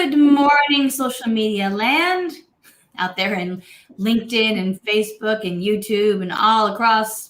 Good morning, social media land out there in LinkedIn and Facebook and YouTube and all across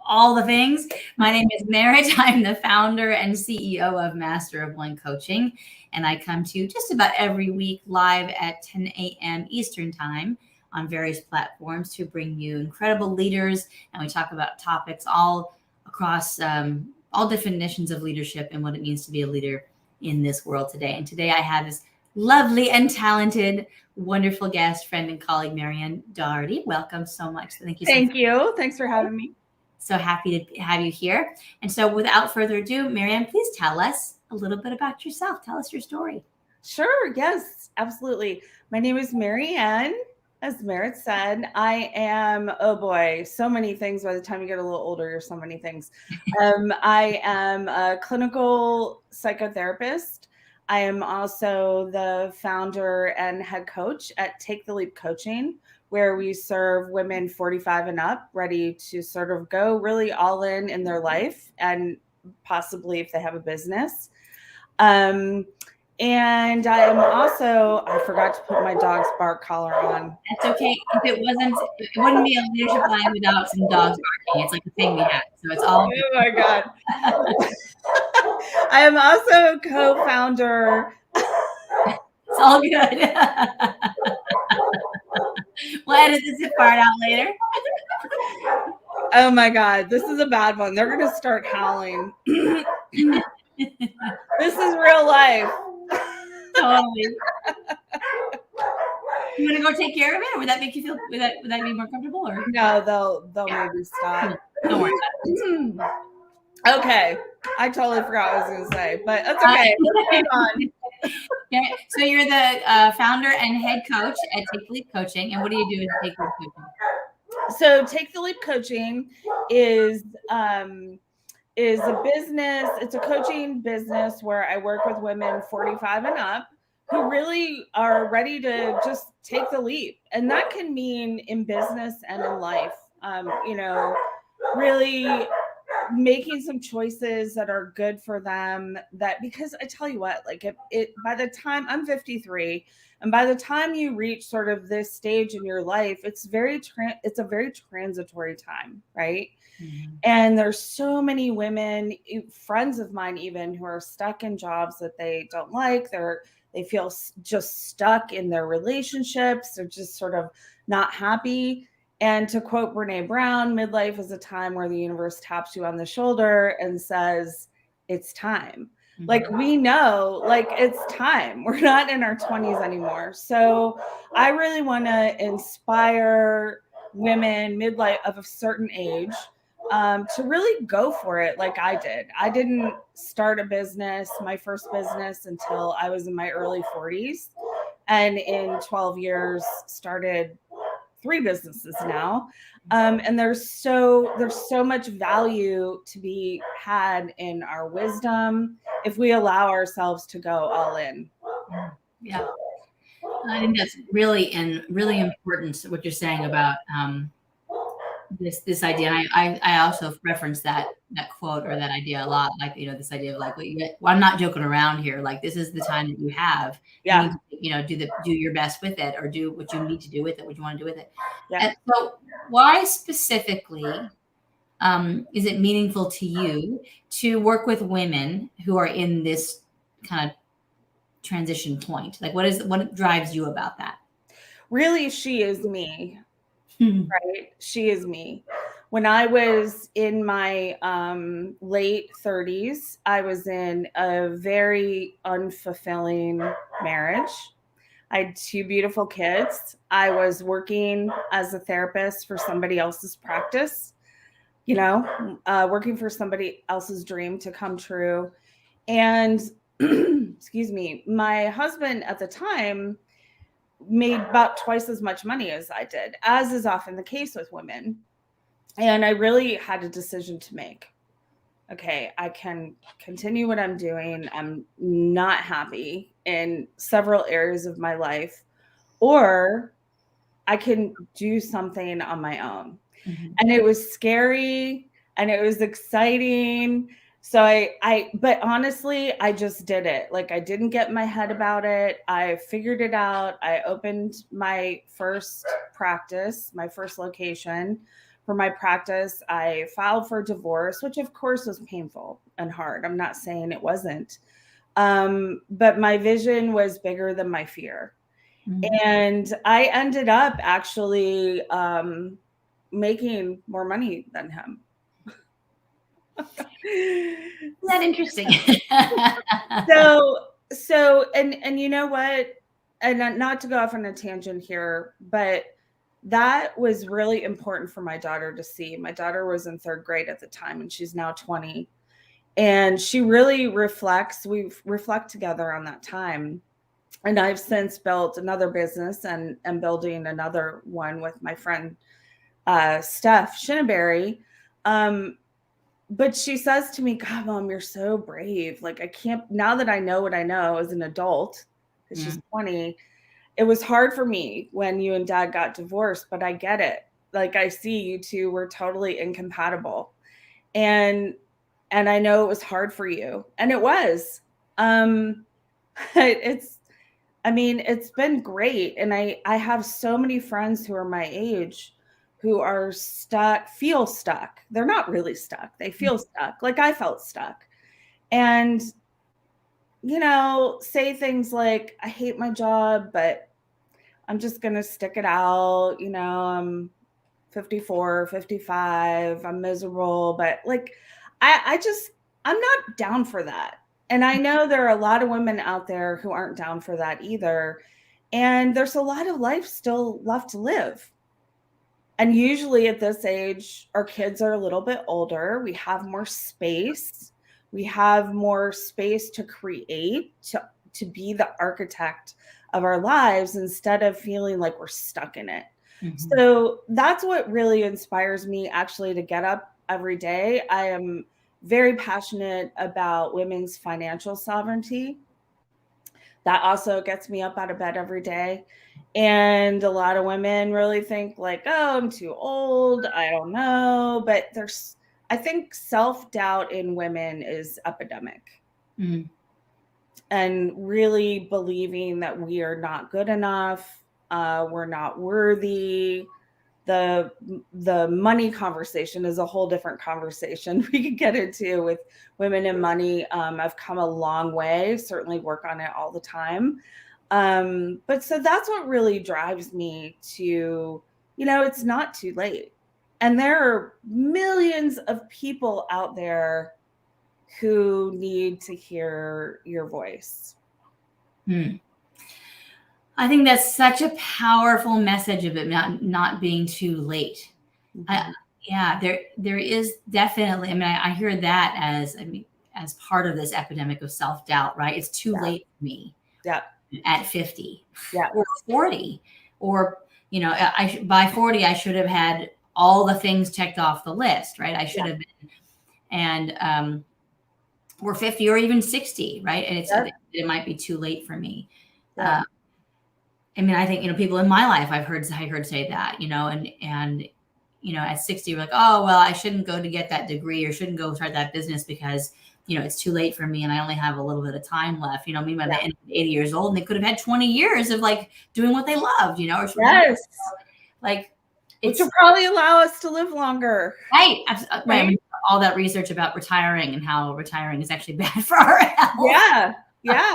all the things. My name is Merritt. I'm the founder and CEO of Master of One Coaching, and I come to you just about every week live at 10 a.m. Eastern Time on various platforms to bring you incredible leaders, and we talk about topics all across all definitions of leadership and what it means to be a leader in this world today. And today I have this lovely and talented, wonderful guest, friend, and colleague, Marianne Daugherty. Welcome so much. Thank you. Thanks for having me. So happy to have you here. And so without further ado, Marianne, please tell us a little bit about yourself. Tell us your story. Sure. Yes, absolutely. My name is Marianne. As Merritt said, I am, oh boy, so many things. By the time you get a little older, you're so many things. I am a clinical psychotherapist. I am also the founder and head coach at Take the Leap Coaching, where we serve women 45 and up, ready to sort of go really all in their life, and possibly if they have a business. And I am also, I forgot to put my dog's bark collar on. That's okay. If it wouldn't be a leadership line without some dogs barking. It's like a thing we have. So it's all. Oh my God. I am also co-founder. It's all good. We'll edit this part out later. Oh my God. This is a bad one. They're going to start howling. This is real life. Totally. You want to go take care of it, or would that make you feel? Would that be more comfortable? Or no, they'll maybe stop. Don't worry about it. Okay, I totally forgot what I was going to say, but that's okay. Moving on. Yeah. So you're the founder and head coach at Take the Leap Coaching, and what do you do at Take the Leap Coaching? So Take the Leap Coaching is a business. It's a coaching business where I work with women 45 and up who really are ready to just take the leap. And that can mean in business and in life, really making some choices that are good for them, because I tell you what, like by the time I'm 53, and by the time you reach sort of this stage in your life, it's a very transitory time, right? Mm-hmm. And there's so many women, friends of mine even, who are stuck in jobs that they don't like. They feel just stuck in their relationships. They're just sort of not happy. And to quote Brene Brown, midlife is a time where the universe taps you on the shoulder and says, it's time. Mm-hmm. Like, we know, like, it's time. We're not in our 20s anymore. So I really want to inspire women midlife of a certain age to really go for it like I did. I didn't start my first business, until I was in my early 40s. And in 12 years, started 3 businesses now. And there's so much value to be had in our wisdom if we allow ourselves to go all in. Yeah. I think that's really important, what you're saying about this idea. And I also reference that quote or that idea a lot, like, this idea of like, I'm not joking around here. Like, this is the time that you have. Yeah. You need to, do your best with it, or do what you need to do with it, what you want to do with it. Yeah. And so why specifically is it meaningful to you to work with women who are in this kind of transition point? Like, what drives you about that? Really, she is me. Right? She is me. When I was in my late 30s, I was in a very unfulfilling marriage. I had 2 beautiful kids. I was working as a therapist for somebody else's practice, working for somebody else's dream to come true. And excuse me, my husband at the time made about twice as much money as I did, as is often the case with women. And I really had a decision to make. Okay, I can continue what I'm doing. I'm not happy in several areas of my life, or I can do something on my own. Mm-hmm. And it was scary and it was exciting. So but honestly, I just did it. Like, I didn't get in my head about it. I figured it out. I opened my first practice, my first location for my practice. I filed for divorce, which of course was painful and hard. I'm not saying it wasn't. But my vision was bigger than my fear. And I ended up actually making more money than him. Isn't that interesting? And you know what? And not to go off on a tangent here, but that was really important for my daughter to see. My daughter was in 3rd grade at the time, and she's now 20. And she really we reflect together on that time. And I've since built another business and building another one with my friend, Steph Shinabery. But she says to me, God, Mom, you're so brave. Like, I can't, now that I know what I know as an adult, because she's 20, it was hard for me when you and Dad got divorced, but I get it. Like, I see you two were totally incompatible. And I know it was hard for you. And it was. It's been great. And I have so many friends who are my age who are feel stuck. They're not really stuck. They feel stuck. Like I felt stuck. And, say things like, I hate my job, but I'm just going to stick it out. I'm 54, 55. I'm miserable. But like, I'm not down for that. And I know there are a lot of women out there who aren't down for that either. And there's a lot of life still left to live. And usually at this age, our kids are a little bit older. We have more space. We have more space to create, to be the architect of our lives instead of feeling like we're stuck in it. So that's what really inspires me actually to get up every day. I am very passionate about women's financial sovereignty. That also gets me up out of bed every day. And a lot of women really think like, oh, I'm too old. I don't know. But I think self-doubt in women is epidemic. And really believing that we are not good enough. We're not worthy. The money conversation is a whole different conversation we could get into with women and money. I've come a long way, certainly work on it all the time. But so that's what really drives me to, it's not too late. And there are millions of people out there who need to hear your voice. I think that's such a powerful message of it not being too late. There is definitely. I mean, I hear that as part of this epidemic of self-doubt, right? It's too late for me. At 50, or 40, or by 40, I should have had all the things checked off the list, right? I should have been, and or 50, or even 60, right? And it might be too late for me. I mean, I think, people in my life, I heard say that, and at 60, we're like, oh, well, I shouldn't go to get that degree or shouldn't go start that business because, it's too late for me and I only have a little bit of time left, maybe by the end of 80 years old, and they could have had 20 years of like doing what they loved, or like which will probably allow us to live longer. Right. Right. I mean, all that research about retiring and how retiring is actually bad for our health. Yeah.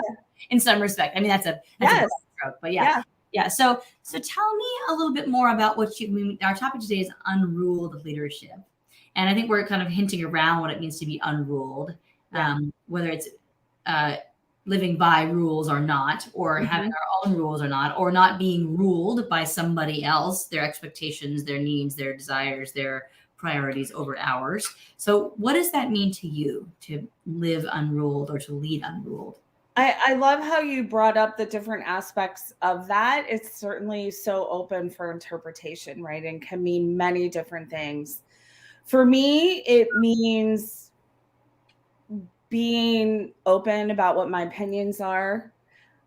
In some respect. I mean, that's a stroke, but yeah. So tell me a little bit more about our topic today is unruled leadership. And I think we're kind of hinting around what it means to be unruled, whether it's living by rules or not, or having our own rules or not being ruled by somebody else, their expectations, their needs, their desires, their priorities over ours. So what does that mean to you to live unruled or to lead unruled? I love how you brought up the different aspects of that. It's certainly so open for interpretation, right? And can mean many different things. For me, it means being open about what my opinions are.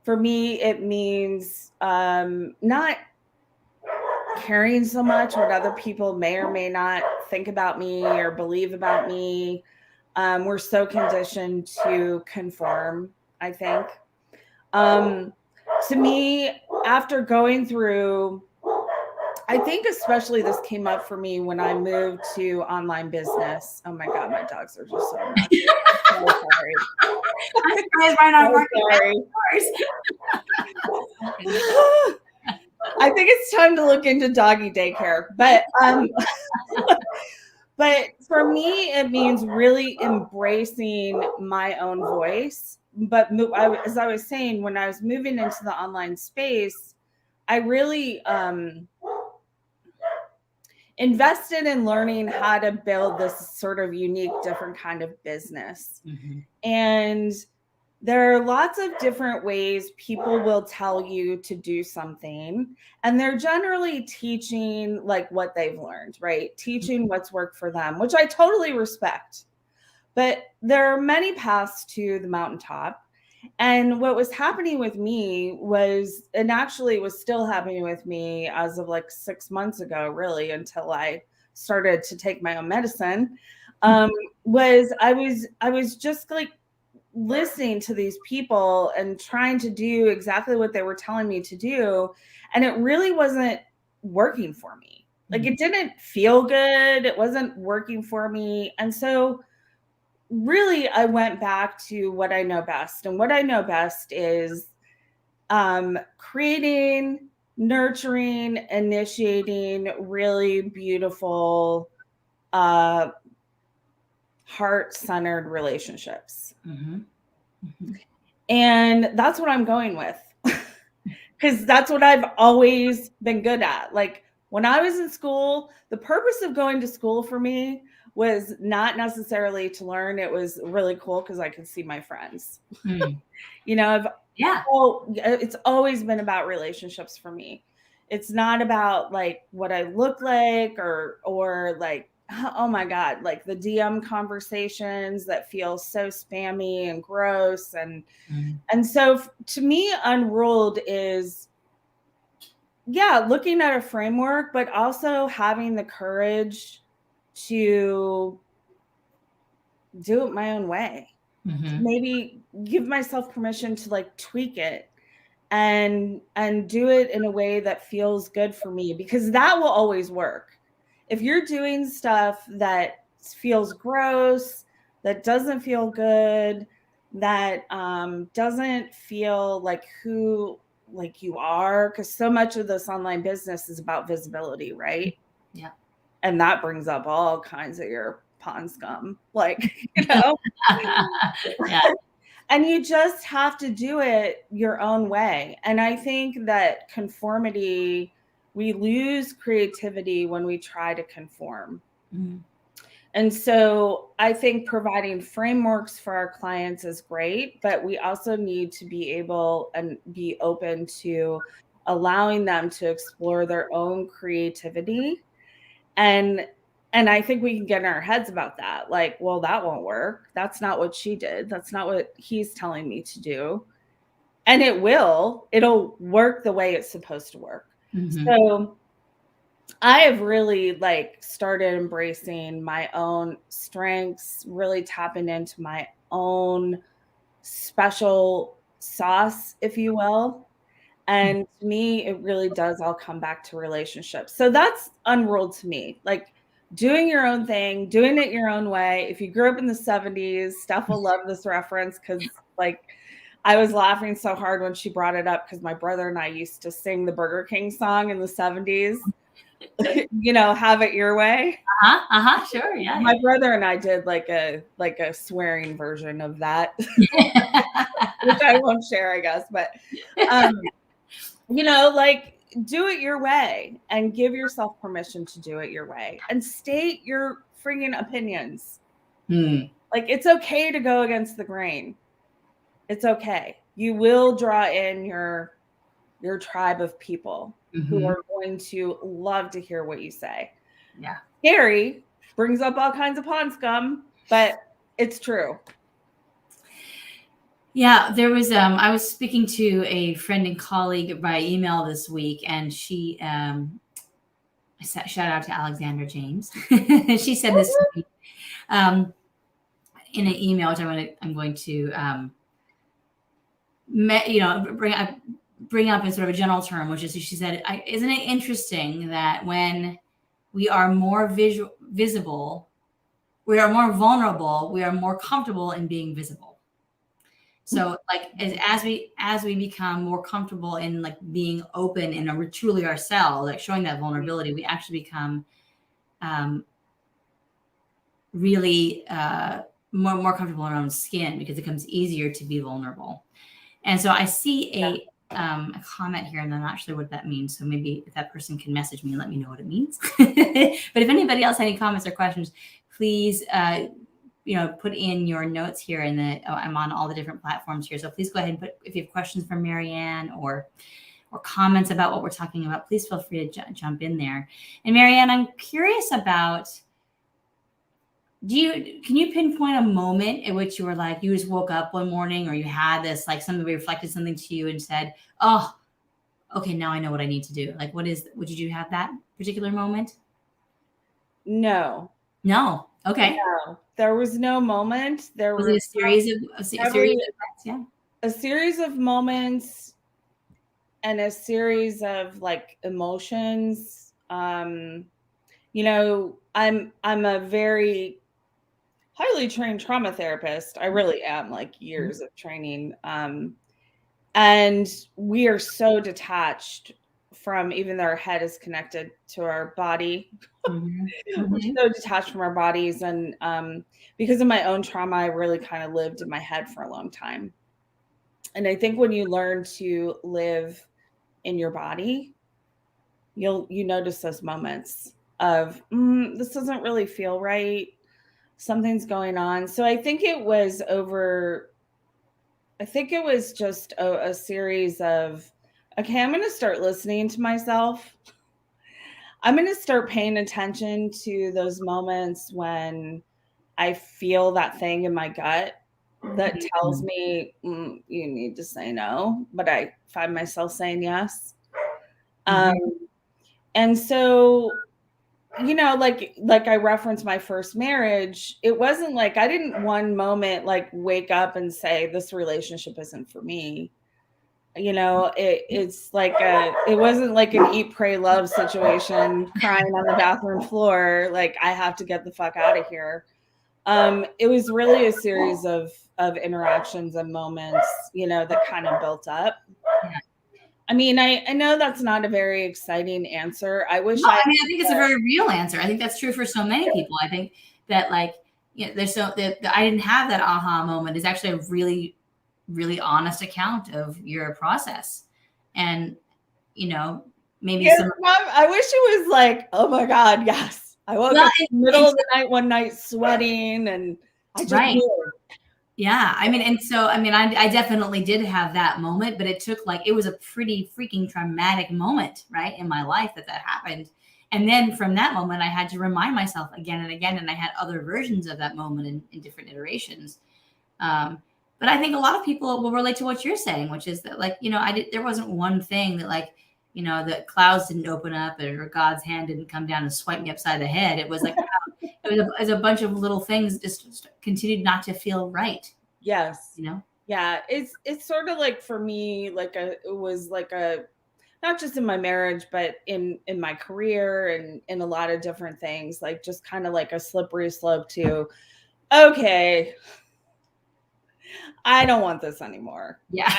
For me, it means not caring so much what other people may or may not think about me or believe about me. We're so conditioned to conform, I think. To me, after going through, I think especially this came up for me when I moved to online business. Oh my God, my dogs are just so obnoxious. I'm so sorry. I'm surprised mine aren't working. I think it's time to look into doggy daycare. But but for me, it means really embracing my own voice. But as I was saying, when I was moving into the online space, I really invested in learning how to build this sort of unique, different kind of business. Mm-hmm. And there are lots of different ways people will tell you to do something. And they're generally teaching like what they've learned, right? Teaching what's worked for them, which I totally respect. But there are many paths to the mountaintop. And what was happening with me was, and actually was still happening with me as of like 6 months ago, really, until I started to take my own medicine, was I was just like listening to these people and trying to do exactly what they were telling me to do. And it really wasn't working for me. Like it didn't feel good. It wasn't working for me. And so really, I went back to what I know best. And what I know best is creating, nurturing, initiating really beautiful, heart-centered relationships. Mm-hmm. Mm-hmm. And that's what I'm going with. Because that's what I've always been good at. Like when I was in school, the purpose of going to school for me was not necessarily to learn. It was really cool because I could see my friends. You know, it's always been about relationships for me. It's not about like what I look like or like, oh my God, like the DM conversations that feel so spammy and gross. And so to me, Unruled is, looking at a framework, but also having the courage to do it my own way. Mm-hmm. Maybe give myself permission to like tweak it and do it in a way that feels good for me, because that will always work. If you're doing stuff that feels gross, that doesn't feel good, that doesn't feel like who like you are, because so much of this online business is about visibility, right? Yeah. And that brings up all kinds of your pond scum, like, you know. Yeah. And you just have to do it your own way. And I think that conformity, we lose creativity when we try to conform. Mm-hmm. And so I think providing frameworks for our clients is great, but we also need to be able and be open to allowing them to explore their own creativity. And I think we can get in our heads about that. Like, well, that won't work. That's not what she did. That's not what he's telling me to do. And it'll work the way it's supposed to work. Mm-hmm. So I have really like started embracing my own strengths, really tapping into my own special sauce, if you will. And to me, it really does all come back to relationships. So that's Unruled to me. Like doing your own thing, doing it your own way. If you grew up in the 70s, Steph will love this reference because like I was laughing so hard when she brought it up because my brother and I used to sing the Burger King song in the 70s. You know, have it your way. Sure. Yeah. My brother and I did like a swearing version of that, which I won't share, I guess. But you know, like do it your way and give yourself permission to do it your way and state your freaking opinions. Like it's okay to go against the grain. It's okay. You will draw in your tribe of people who are going to love to hear what you say. Yeah. Scary, brings up all kinds of pond scum, but it's true. Yeah, there was I was speaking to a friend and colleague by email this week, and she shout out to Alexandra James. She said this to me. in an email, which I'm going to bring up in sort of a general term, which is, she said, isn't it interesting that when we are more visible, we are more vulnerable, we are more comfortable in being visible. So like as we become more comfortable in like being open and we're truly ourselves, like showing that vulnerability, we actually become really more comfortable in our own skin, because it becomes easier to be vulnerable. And so I see a comment here, and I'm not sure what that means. So maybe if that person can message me and let me know what it means. But if anybody else had any comments or questions, please, put in your notes here. I'm on all the different platforms here. So please go ahead and if you have questions for Marianne or comments about what we're talking about, please feel free to jump in there. And Marianne, I'm curious about, can you pinpoint a moment in which you were like, you just woke up one morning, or you had this, like somebody reflected something to you and said, oh, okay, now I know what I need to do? Like, did you have that particular moment? No. Okay. No, there was no moment. There was a series of events, yeah. A series of moments and a series of like emotions. I'm a very highly trained trauma therapist. I really am, like years of training. And we are so detached from, even though our head is connected to our body. We're so detached from our bodies. And because of my own trauma, I really kind of lived in my head for a long time. And I think when you learn to live in your body, you notice those moments of this doesn't really feel right. Something's going on. So I think it was just a series of, okay, I'm going to start listening to myself. I'm going to start paying attention to those moments when I feel that thing in my gut that tells me you need to say no, but I find myself saying yes. And so, like I referenced my first marriage, it wasn't like I didn't one moment like wake up and say this relationship isn't for me. It's like it wasn't like an eat, pray, love situation, crying on the bathroom floor, like I have to get the fuck out of here. It was really a series of interactions and moments, that kind of built up. Yeah. I mean, I know that's not a very exciting answer. I think it's a very real answer. I think that's true for so many people. I think that I didn't have that aha moment is actually a really, really honest account of your process. And, maybe I wish it was like, oh my God, yes. I woke up in the middle of the night one night sweating, and I just knew. Yeah. I definitely did have that moment, but it was a pretty freaking traumatic moment, right, in my life that happened. And then from that moment, I had to remind myself again and again, and I had other versions of that moment in different iterations. But I think a lot of people will relate to what you're saying, which is that, there wasn't one thing that, the clouds didn't open up or God's hand didn't come down and swipe me upside the head. It was like, it was a bunch of little things that just continued not to feel right. Yes. Yeah. It's sort of like, for me, it was not just in my marriage, but in my career and in a lot of different things, like just kind of like a slippery slope to, okay, I don't want this anymore. Yeah.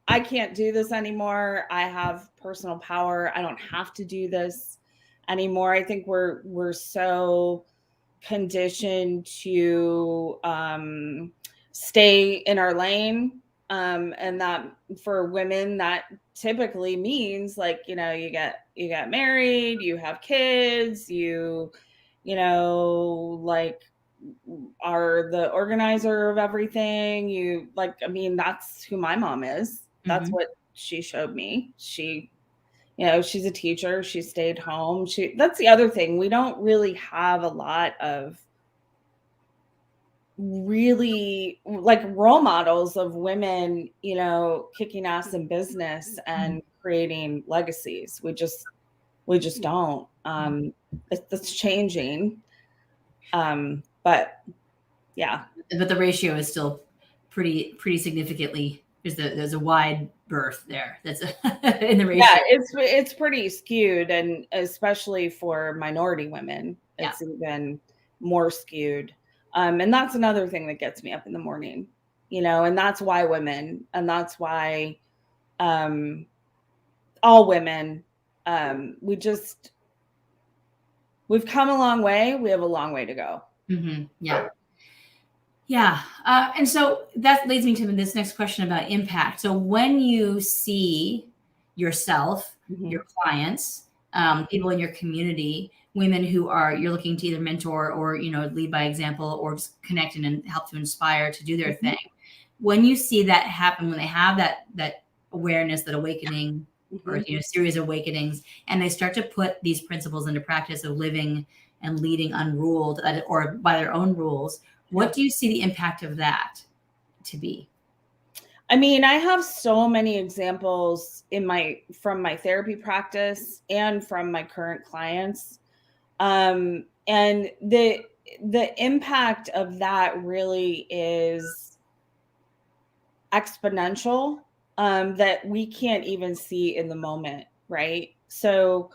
I can't do this anymore. I have personal power. I don't have to do this anymore. I think we're so conditioned to stay in our lane. And that for women, that typically means you get married, you have kids, are the organizer of everything. That's who my mom is. That's what she showed me. She's a teacher. She stayed home. That's the other thing. We don't really have a lot of really role models of women, kicking ass in business and creating legacies. We just don't. That's changing. But Yeah. But the ratio is still pretty significantly, there's a wide berth there. That's in the ratio. Yeah, it's pretty skewed, and especially for minority women, it's even more skewed. And that's another thing that gets me up in the morning, and that's why women, and that's why all women, we've come a long way. We have a long way to go. Mm-hmm. Yeah. Yeah. And so that leads me to this next question about impact. So when you see yourself, your clients, people in your community, women who you're looking to either mentor or, lead by example, or just connect and help to inspire to do their thing. When you see that happen, when they have that awareness, that awakening, or, series of awakenings, and they start to put these principles into practice of living and leading unruled or by their own rules, what do you see the impact of that to be? I mean, I have so many examples from my therapy practice and from my current clients. And the impact of that really is exponential, that we can't even see in the moment, right? So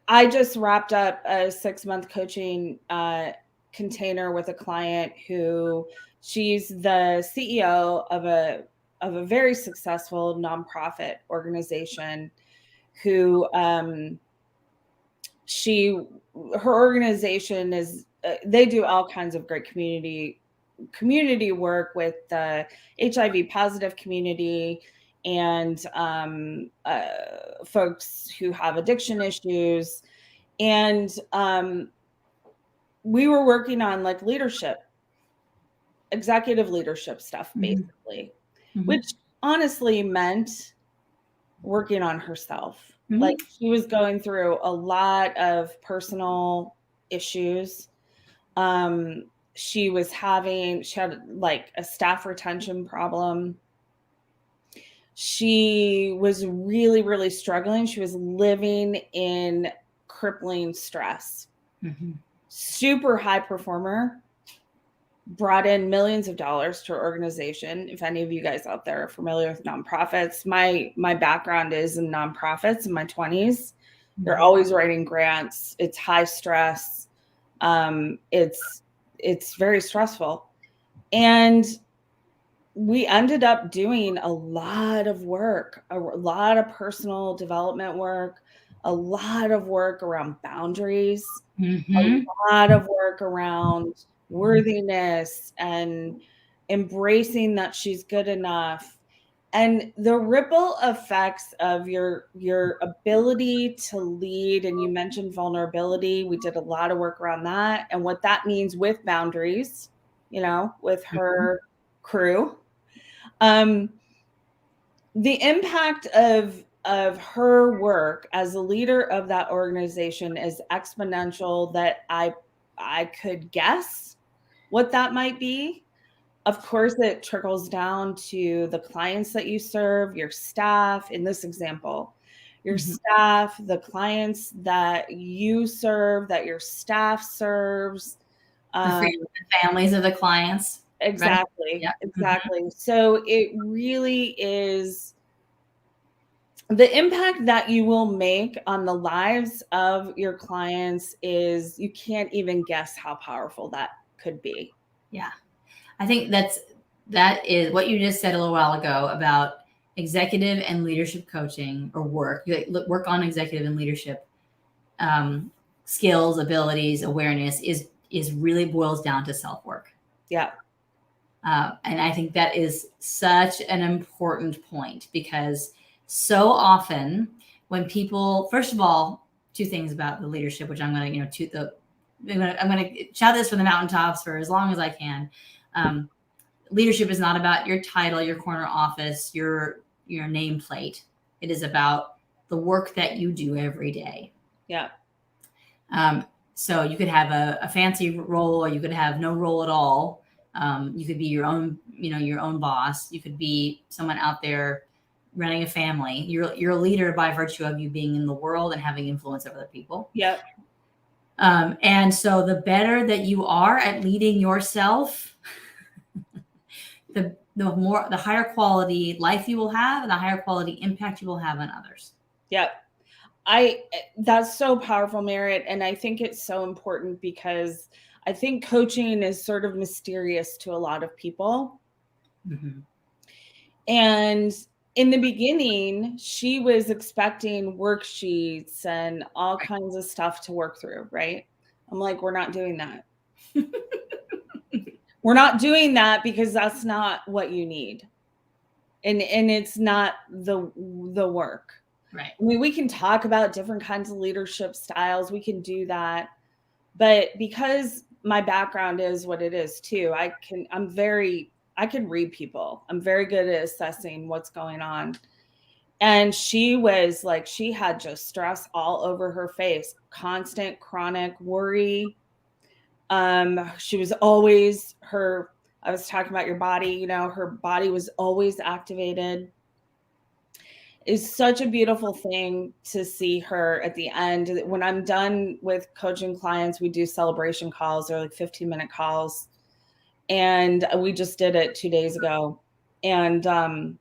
I just wrapped up a 6-month coaching container with a client who she's the CEO of a very successful nonprofit organization who her organization is they do all kinds of great community work with the HIV positive community and folks who have addiction issues. And we were working on like executive leadership stuff, basically, which honestly meant working on herself. Like she was going through a lot of personal issues. She had like a staff retention problem. She was really, really struggling. She was living in crippling stress. Super high performer, brought in millions of dollars to her organization. If any of you guys out there are familiar with nonprofits, my background is in nonprofits in my 20s. They're always writing grants. It's high stress. It's very stressful. And we ended up doing a lot of work, a lot of personal development work, a lot of work around boundaries, a lot of work around worthiness and embracing that she's good enough. And the ripple effects of your ability to lead, and you mentioned vulnerability. We did a lot of work around that and what that means with boundaries, with her crew. The impact of her work as a leader of that organization is exponential, that I could guess what that might be. Of course, it trickles down to the clients that you serve, your staff. In this example, your staff, the clients that you serve, that your staff serves, the families of the clients. Exactly. Right? Yeah. Exactly. So it really is the impact that you will make on the lives of your clients is, you can't even guess how powerful that could be. Yeah. I think that is what you just said a little while ago about executive and leadership coaching, or work on executive and leadership skills, abilities, awareness is really boils down to self-work. Yeah. And I think that is such an important point, because so often when people, first of all, two things about the leadership, which I'm going to, I'm going to shout this from the mountaintops for as long as I can. Leadership is not about your title, your corner office, your nameplate. It is about the work that you do every day. Yeah. So you could have a fancy role, or you could have no role at all. You could be your own boss. You could be someone out there running a family. You're a leader by virtue of you being in the world and having influence over other people. Yep. And so the better that you are at leading yourself, the higher quality life you will have and the higher quality impact you will have on others. Yep. That's so powerful, Merritt. And I think it's so important because I think coaching is sort of mysterious to a lot of people. Mm-hmm. And in the beginning, she was expecting worksheets and all kinds of stuff to work through, right? I'm like, we're not doing that. We're not doing that because that's not what you need. And it's not the work. Right. I mean, we can talk about different kinds of leadership styles. We can do that. But because my background is what it is too, I can read people. I'm very good at assessing what's going on. And she was like, she had just stress all over her face, constant chronic worry. She was always I was talking about your body, her body was always activated. It's such a beautiful thing to see her at the end. When I'm done with coaching clients, we do celebration calls. They're like 15-minute calls. And we just did it 2 days ago. And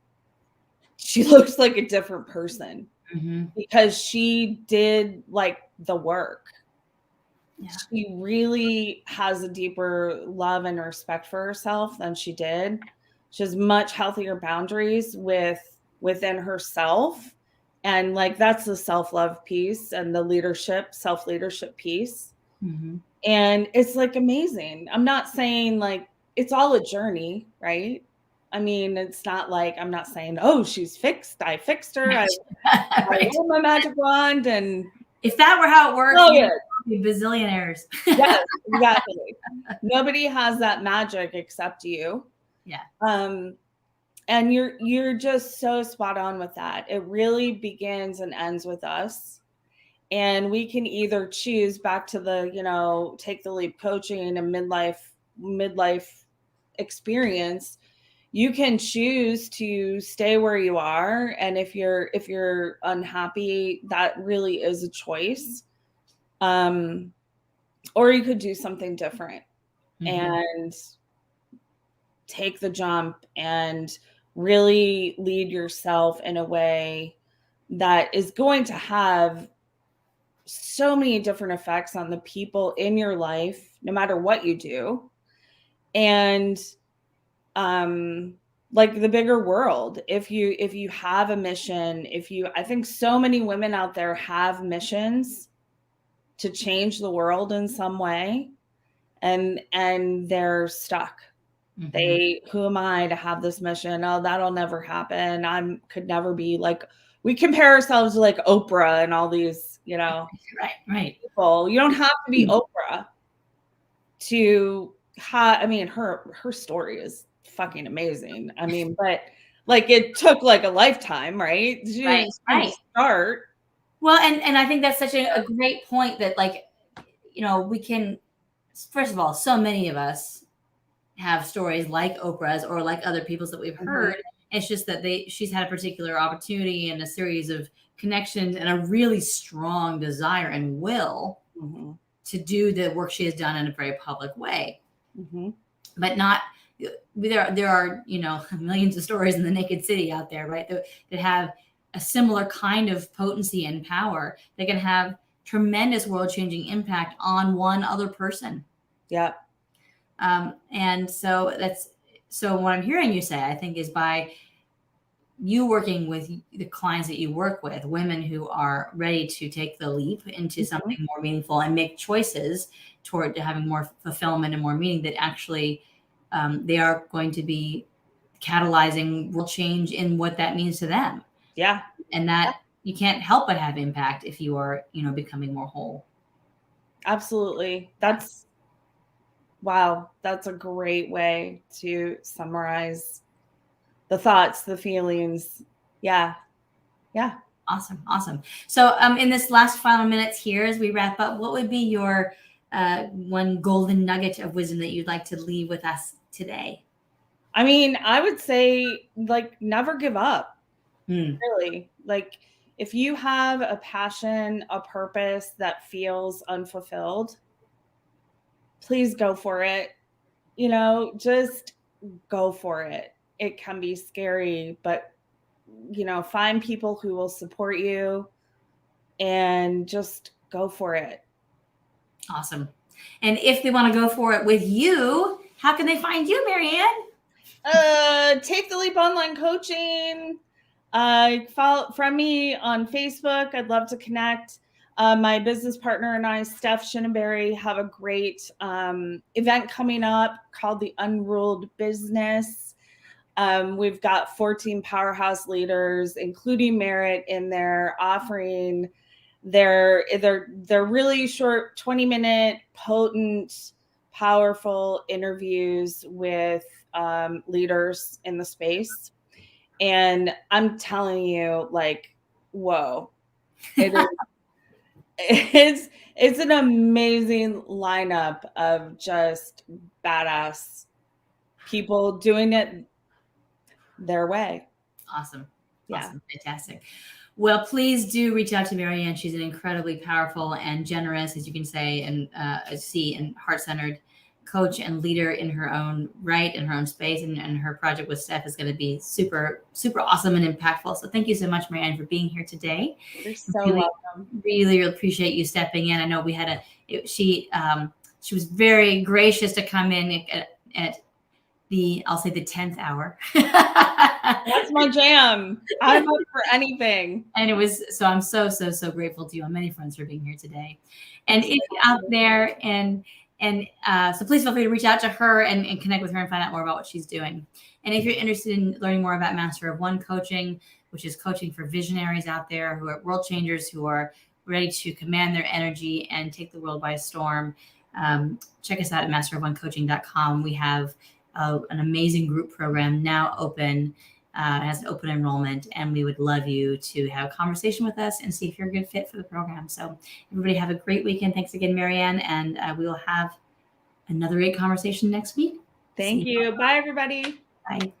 she looks like a different person because she did like the work. Yeah. She really has a deeper love and respect for herself than she did. She has much healthier boundaries within herself. And like, that's the self-love piece and the self-leadership piece. Mm-hmm. And it's like amazing. I'm not saying like, it's all a journey, right? I mean, it's not like, I'm not saying, oh, she's fixed. I fixed her. I hold my magic wand. And if that were how it works, we'd be bazillionaires. Yes, exactly. Nobody has that magic except you. Yeah. And you're just so spot on with that. It really begins and ends with us. And we can either choose back to the, take the leap coaching and midlife experience. You can choose to stay where you are. And if you're unhappy, that really is a choice. Or you could do something different and take the jump and really lead yourself in a way that is going to have so many different effects on the people in your life, no matter what you do. And like the bigger world, if you have a mission, I think so many women out there have missions to change the world in some way, and they're stuck. Who am I to have this mission? Oh, that'll never happen. Could never be like, we compare ourselves to like Oprah and all these, right. People. You don't have to be Oprah to have, I mean, her story is fucking amazing. I mean, but like it took like a lifetime, right? Right. Start. Well, and I think that's such a great point that like, we can, first of all, so many of us have stories like Oprah's or like other people's that we've heard. It's just that she's had a particular opportunity and a series of connections and a really strong desire and will to do the work she has done in a very public way. But not, there are, millions of stories in the naked city out there, right? That have a similar kind of potency and power that can have tremendous world-changing impact on one other person. Yeah. And so what I'm hearing you say, I think, is by you working with the clients that you work with, women who are ready to take the leap into something more meaningful and make choices toward having more fulfillment and more meaning, that actually they are going to be catalyzing world change in what that means to them. Yeah. And that you can't help but have impact if you are, becoming more whole. Absolutely. Wow, that's a great way to summarize the thoughts, the feelings. Yeah. Awesome. So in this last final minutes here, as we wrap up, what would be your one golden nugget of wisdom that you'd like to leave with us today? I mean, I would say like never give up. Really, like if you have a passion, a purpose that feels unfulfilled, please go for it. You know, just go for it. It can be scary, but, you know, find people who will support you and just go for it. Awesome. And if they want to go for it with you, how can they find you, Marianne? Take the Leap Online Coaching. Follow from me on Facebook. I'd love to connect. My business partner and I, Steph Shinabery, have a great event coming up called the Unruled Business. We've got 14 powerhouse leaders, including Merit, in there offering their really short 20-minute, potent, powerful interviews with leaders in the space. And I'm telling you, like, whoa, it's an amazing lineup of just badass people doing it their way. Awesome. Yeah. Awesome. Fantastic. Well, please do reach out to Marianne. She's an incredibly powerful and generous, as you can say, and and heart-centered coach and leader in her own right, in her own space. And her project with Steph is going to be super, super awesome and impactful. So thank you so much, Marianne, for being here today. You're so welcome. Really appreciate you stepping in. I know we had she was very gracious to come in at I'll say the 10th hour. That's my jam. I'm up for anything. And it was, so I'm so grateful to you and many friends for being here today. And if you're out there so please feel free to reach out to her and connect with her and find out more about what she's doing. And if you're interested in learning more about Master of One coaching, which is coaching for visionaries out there who are world changers, who are ready to command their energy and take the world by storm, check us out at masterofonecoaching.com. We have an amazing group program now open. It has an open enrollment, and we would love you to have a conversation with us and see if you're a good fit for the program. So everybody have a great weekend. Thanks again, Marianne. And we will have another great conversation next week. Thank you. Bye, everybody. Bye.